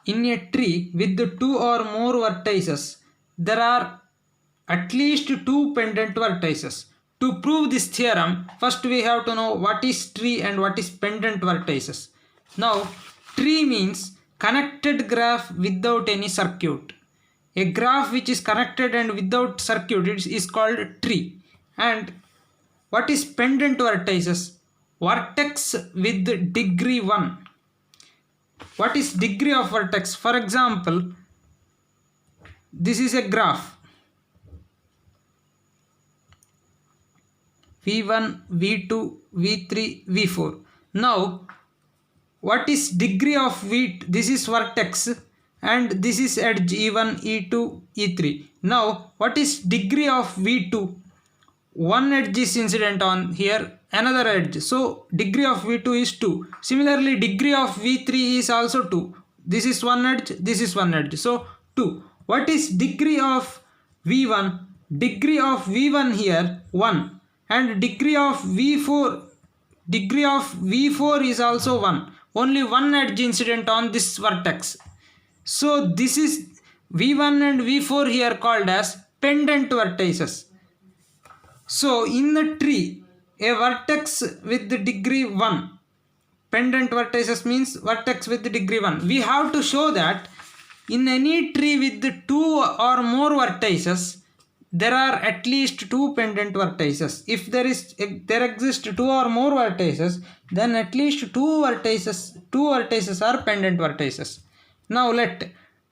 in a tree with two or more vertices, there are at least two pendant vertices. To prove this theorem, first we have to know what is tree and what is pendant vertices. Now, tree means connected graph without any circuit. A graph which is connected and without circuit is called tree. And what is pendant vertices? Vertex with degree 1. What is degree of vertex? For example, this is a graph v1, v2, v3, v4. Now, what is degree of v? This is vertex and this is edge e1, e2, e3. Now, what is degree of v2? One edge is incident on here, another edge. So, degree of v2 is 2. Similarly, degree of v3 is also 2. This is one edge, this is one edge. So, 2. What is degree of v1? Degree of v1 here 1, and degree of v4 is also 1. Only one edge incident on this vertex. So this is v1 and v4 here called as pendant vertices. So in the tree, a vertex with the degree 1, pendant vertices means vertex with the degree 1. We have to show that in any tree with the two or more vertices, there are at least two pendant vertices. If there exist two or more vertices, then at least two vertices are pendant vertices. Now let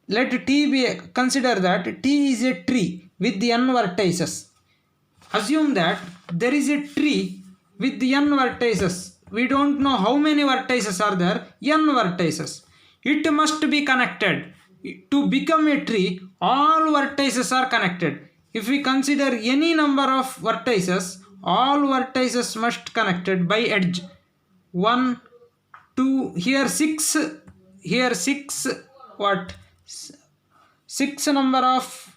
T be, consider that T is a tree with the n vertices. Assume that there is a tree with the n vertices. We don't know how many vertices are there, n vertices. It must be connected. To become a tree, all vertices are connected. If we consider any number of vertices, all vertices must connected by edge. 1, 2, here 6, what? 6 number of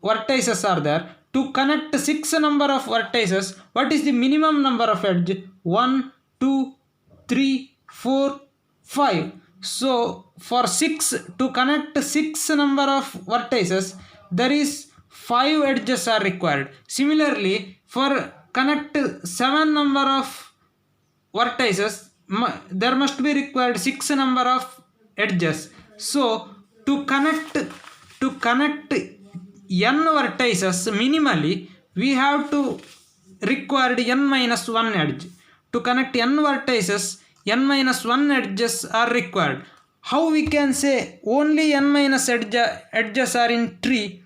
vertices are there. To connect 6 number of vertices, what is the minimum number of edge? 1, 2, 3, 4, 5. So for 6, to connect 6 number of vertices, there is 5 edges are required. Similarly, for connect 7 number of vertices, there must be required 6 number of edges. So to connect n vertices minimally, we have to required n minus 1 edge. To connect n vertices, n minus 1 edges are required. How we can say only n minus edges are in tree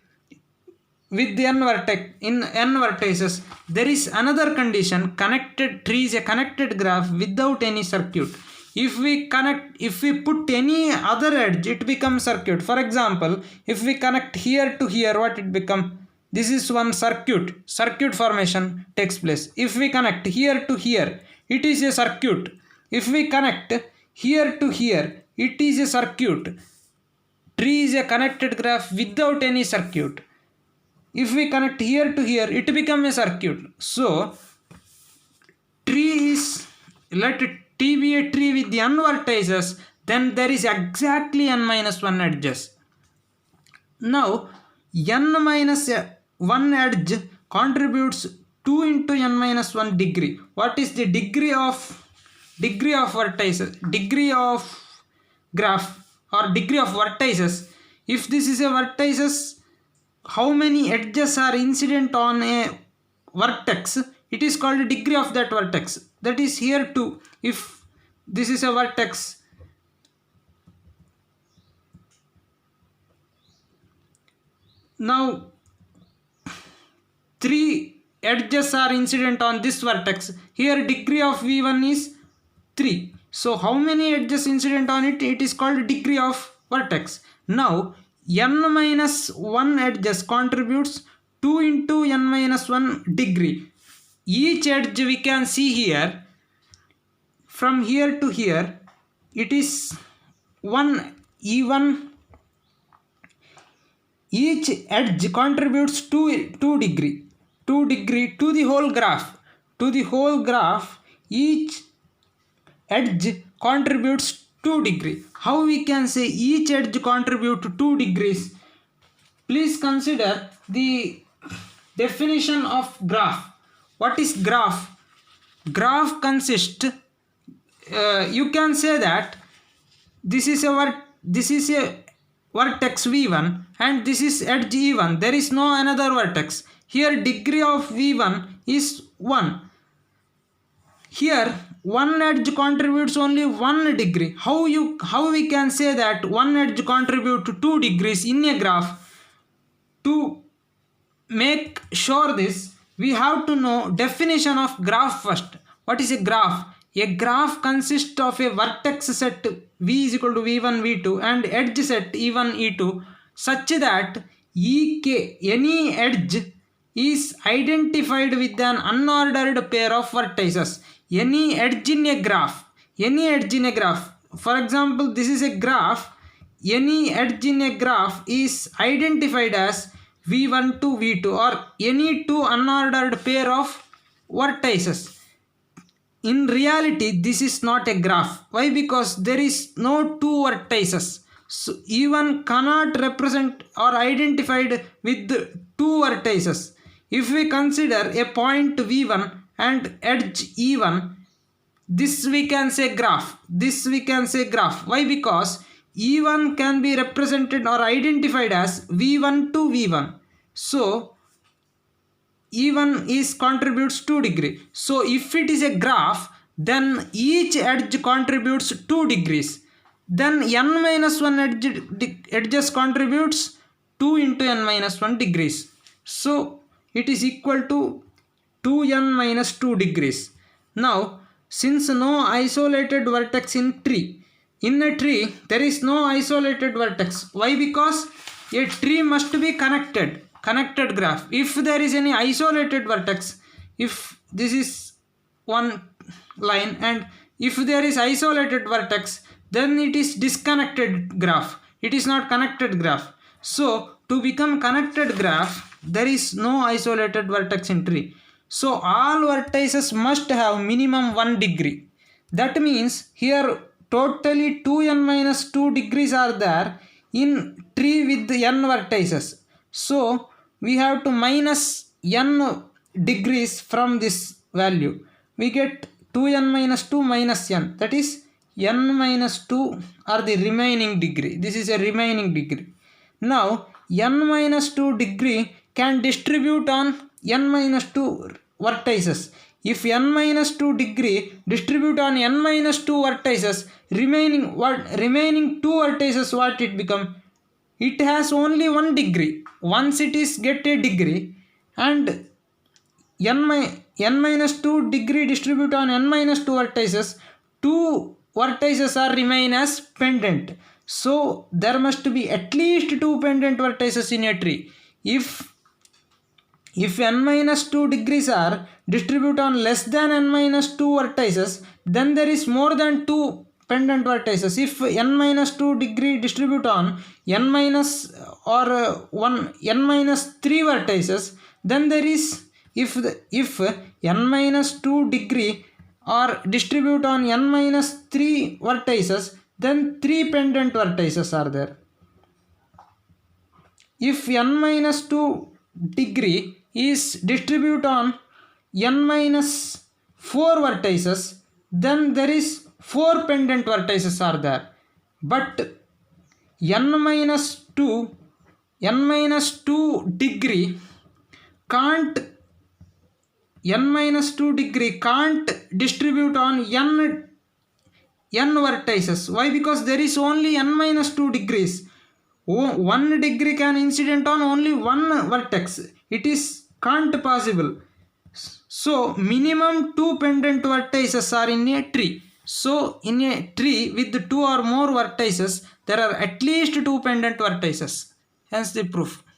with the n vertices? There is another condition. Connected tree is a connected graph without any circuit. If we put any other edge, it becomes circuit. For example, if we connect here to here, what it become? This is one circuit formation takes place. If we connect here to here, it is a circuit. If we connect here to here, it is a circuit. Tree is a connected graph without any circuit. If we connect here to here, it becomes a circuit. So tree is, let T be a tree with the n vertices, then there is exactly n minus 1 edges. Now n minus 1 edge contributes 2 into n minus 1 degree. What is the degree of vertices? Degree of graph or degree of vertices. If this is a vertices, how many edges are incident on a vertex? It is called degree of that vertex. That is here too. If this is a vertex, now 3 edges are incident on this vertex. Here degree of v1 is 3. So how many edges incident on it? It is called degree of vertex. Now n minus 1 edges contributes 2 into n minus 1 degree. Each edge we can see here, from here to here, it is 1 e1. Each edge contributes 2 degree to the whole graph. Each edge contributes 2 degree. How we can say each edge contribute 2 degrees? Please consider the definition of graph. What is graph? Graph consists, you can say that this is a vertex v1 and this is edge e1. There is no another vertex. Here degree of v1 is 1. Here one edge contributes only 1 degree. How we can say that one edge contribute 2 degrees in a graph? To make sure this, we have to know definition of graph first. What is a graph? A graph consists of a vertex set v is equal to v1 v2 and edge set e1 e2 such that any edge is identified with an unordered pair of vertices. Any edge in a graph, for example this is a graph, any edge in a graph is identified as v1 to v2 or any two unordered pair of vertices. In reality this is not a graph. Why? Because there is no two vertices. So e1 cannot represent or identified with two vertices. If we consider a point v1 and edge e1, this we can say graph. Why? Because e1 can be represented or identified as v1 to v1. So e1 is contributes 2 degree. So if it is a graph, then each edge contributes 2 degrees. Then n minus 1 edges contributes 2 into n minus 1 degrees. So it is equal to 2n minus 2 degrees. Now since no isolated vertex in a tree there is no isolated vertex. Why? Because a tree must be connected graph. If there is any isolated vertex, if this is one line and if there is isolated vertex, then it is disconnected graph. It is not connected graph. So to become connected graph, there is no isolated vertex in tree. So all vertices must have minimum 1 degree. That means here totally 2n minus 2 degrees are there in tree with n vertices. So we have to minus n degrees from this value. We get 2n minus 2 minus n. That is n minus 2 are the remaining degree. This is a remaining degree. Now n minus 2 degree can distribute on n minus 2 vertices. If n minus 2 degree distribute on n minus 2 vertices, remaining 2 vertices, what it become? It has only 1 degree. Once it is get a degree and n minus 2 degree distribute on n minus 2 vertices, 2 vertices are remain as pendant. So there must be at least 2 pendant vertices in a tree. If n minus 2 degrees are distribute on less than n minus 2 vertices, then there is more than 2 pendant vertices. If n minus 2 degree distribute on n minus or n minus 3 vertices, then there is, if n minus 2 degree or distribute on n minus 3 vertices, then 3 pendant vertices are there. If n minus 2 degree is distribute on n minus 4 vertices, then there is 4 pendant vertices are there. But n minus 2 degree can't distribute on n vertices. Why? Because there is only n minus 2 degrees. 1 degree can incident on only 1 vertex. It is can't possible. So minimum 2 pendant vertices are in a tree. So in a tree with 2 or more vertices, there are at least 2 pendant vertices. Hence the proof.